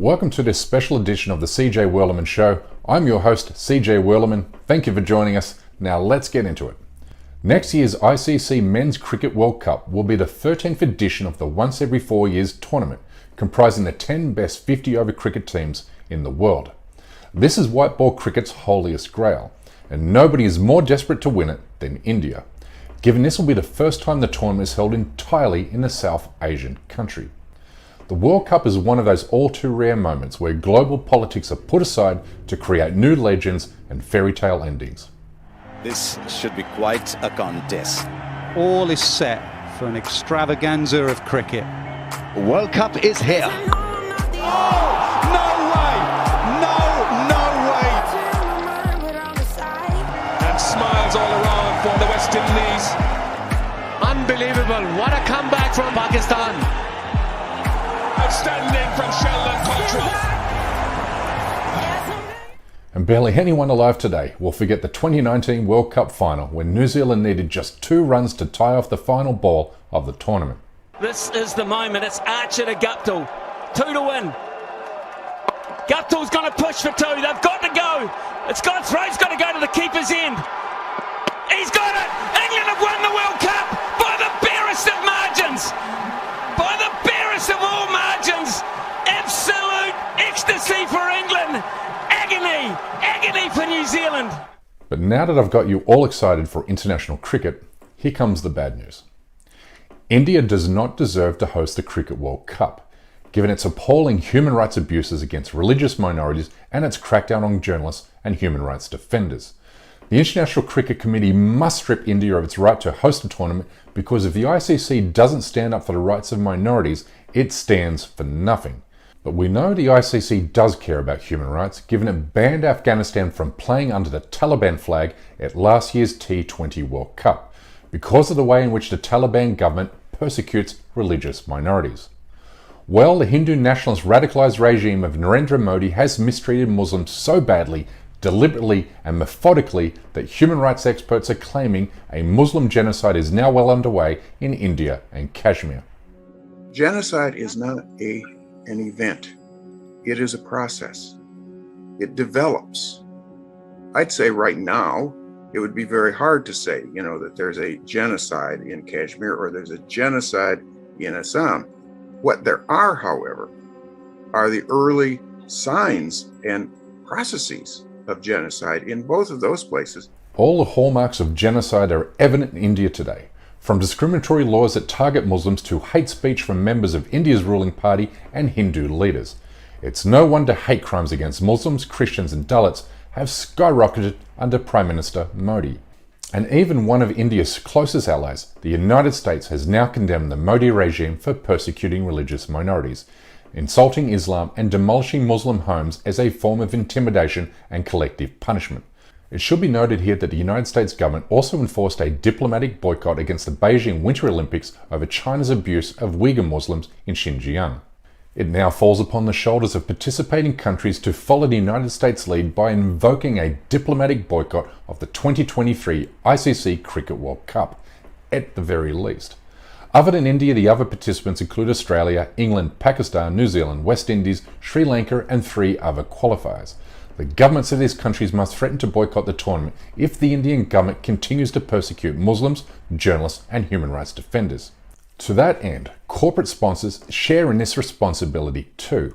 Welcome to this special edition of the CJ Werleman Show. I'm your host, CJ Werleman. Thank you for joining us. Now let's get into it. Next year's ICC Men's Cricket World Cup will be the 13th edition of the once every 4 years tournament, comprising the 10 best 50-over cricket teams in the world. This is white ball cricket's holiest grail, and nobody is more desperate to win it than India, given this will be the first time the tournament is held entirely in a South Asian country. The World Cup is one of those all too rare moments where global politics are put aside to create new legends and fairy tale endings. This should be quite a contest. All is set for an extravaganza of cricket. The World Cup is here. Oh, no way! No way! And smiles all around for the West Indies. Unbelievable. What a comeback from Pakistan. Outstanding from Sheldon Cottrell. And barely anyone alive today will forget the 2019 World Cup final when New Zealand needed just 2 runs to tie off the final ball of the tournament. This is the moment. It's Archer to Guptill. 2 to win. Guptill's going to push for 2. They've got to go. It's gone through. It's got to go to the keeper's end. He's got it. England have won the World Cup by the barest of margins. By the barest of all margins. Absolute ecstasy for England. Agony for New Zealand. But now that I've got you all excited for international cricket, here comes the bad news. India does not deserve to host the Cricket World Cup, given its appalling human rights abuses against religious minorities and its crackdown on journalists and human rights defenders. The International Cricket Committee must strip India of its right to host a tournament because if the ICC doesn't stand up for the rights of minorities, it stands for nothing. But we know the ICC does care about human rights, given it banned Afghanistan from playing under the Taliban flag at last year's T20 World Cup, because of the way in which the Taliban government persecutes religious minorities. Well, the Hindu nationalist radicalized regime of Narendra Modi has mistreated Muslims so badly, deliberately and methodically that human rights experts are claiming a Muslim genocide is now well underway in India and Kashmir. Genocide is not an event. It is a process. It develops. I'd say right now, it would be very hard to say, that there's a genocide in Kashmir or there's a genocide in Assam. What there are, however, are the early signs and processes of genocide in both of those places. All the hallmarks of genocide are evident in India today, from discriminatory laws that target Muslims to hate speech from members of India's ruling party and Hindu leaders. It's no wonder hate crimes against Muslims, Christians and Dalits have skyrocketed under Prime Minister Modi. And even one of India's closest allies, the United States, has now condemned the Modi regime for persecuting religious minorities, insulting Islam and demolishing Muslim homes as a form of intimidation and collective punishment. It should be noted here that the United States government also enforced a diplomatic boycott against the Beijing Winter Olympics over China's abuse of Uyghur Muslims in Xinjiang. It now falls upon the shoulders of participating countries to follow the United States' lead by invoking a diplomatic boycott of the 2023 ICC Cricket World Cup, at the very least. Other than India, the other participants include Australia, England, Pakistan, New Zealand, West Indies, Sri Lanka and 3 other qualifiers. The governments of these countries must threaten to boycott the tournament if the Indian government continues to persecute Muslims, journalists and human rights defenders. To that end, corporate sponsors share in this responsibility too.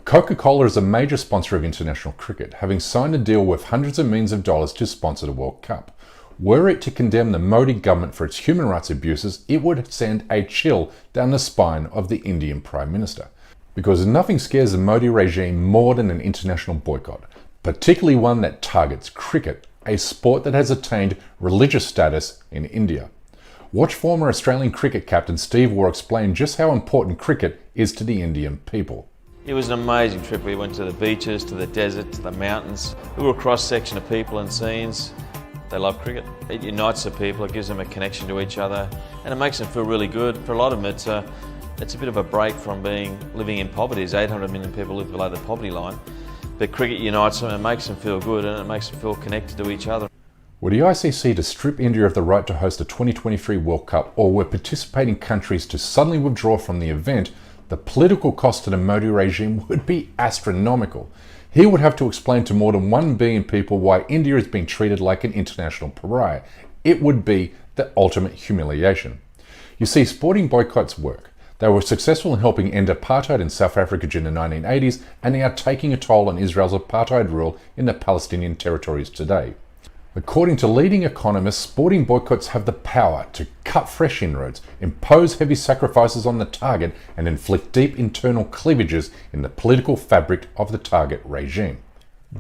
Coca-Cola is a major sponsor of international cricket, having signed a deal worth hundreds of millions of dollars to sponsor the World Cup. Were it to condemn the Modi government for its human rights abuses, it would send a chill down the spine of the Indian Prime Minister. Because nothing scares the Modi regime more than an international boycott, particularly one that targets cricket, a sport that has attained religious status in India. Watch former Australian cricket captain Steve Waugh explain just how important cricket is to the Indian people. It was an amazing trip. We went to the beaches, to the desert, to the mountains. We were a cross-section of people and scenes. They love cricket. It unites the people, it gives them a connection to each other, and it makes them feel really good. For a lot of them, it's a bit of a break from living in poverty. There's 800 million people live below the poverty line. But cricket unites them and makes them feel good, and it makes them feel connected to each other. Were the ICC to strip India of the right to host the 2023 World Cup, or were participating countries to suddenly withdraw from the event, the political cost to the Modi regime would be astronomical. He would have to explain to more than 1 billion people why India is being treated like an international pariah. It would be the ultimate humiliation. You see, sporting boycotts work. They were successful in helping end apartheid in South Africa during the 1980s, and they are taking a toll on Israel's apartheid rule in the Palestinian territories today. According to leading economists, sporting boycotts have the power to cut fresh inroads, impose heavy sacrifices on the target, and inflict deep internal cleavages in the political fabric of the target regime.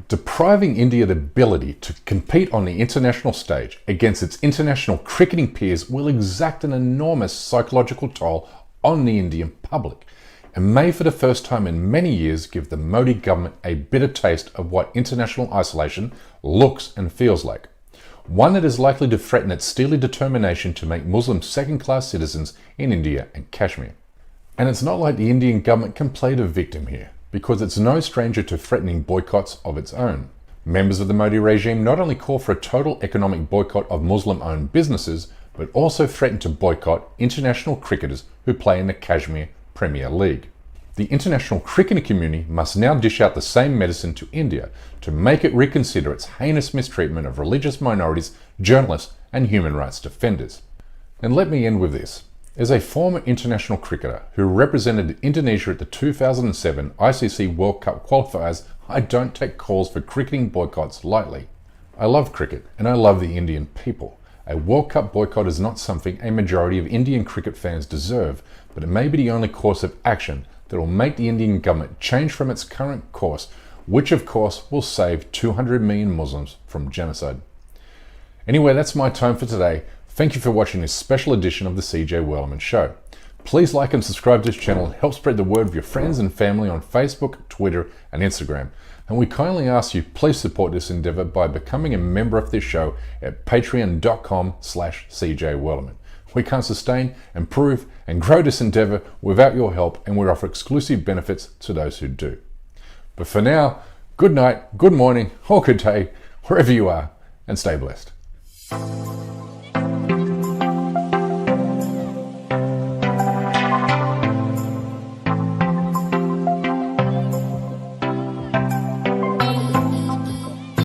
Depriving India the ability to compete on the international stage against its international cricketing peers will exact an enormous psychological toll on the Indian public, and may for the first time in many years give the Modi government a bitter taste of what international isolation looks and feels like. One that is likely to threaten its steely determination to make Muslims second-class citizens in India and Kashmir. And it's not like the Indian government can play the victim here, because it's no stranger to threatening boycotts of its own. Members of the Modi regime not only call for a total economic boycott of Muslim-owned businesses, but also threaten to boycott international cricketers who play in the Kashmir Premier League. The international cricketing community must now dish out the same medicine to India to make it reconsider its heinous mistreatment of religious minorities, journalists, and human rights defenders. And let me end with this. As a former international cricketer who represented Indonesia at the 2007 ICC World Cup qualifiers, I don't take calls for cricketing boycotts lightly. I love cricket and I love the Indian people. A World Cup boycott is not something a majority of Indian cricket fans deserve, but it may be the only course of action that will make the Indian government change from its current course, which of course will save 200 million Muslims from genocide. Anyway, that's my time for today. Thank you for watching this special edition of the CJ Werleman Show. Please like and subscribe to this channel and help spread the word with your friends and family on Facebook, Twitter, and Instagram. And we kindly ask you, please support this endeavor by becoming a member of this show at patreon.com/CJ Werleman. We can't sustain, improve, and grow this endeavor without your help, and we offer exclusive benefits to those who do. But for now, good night, good morning, or good day, wherever you are, and stay blessed.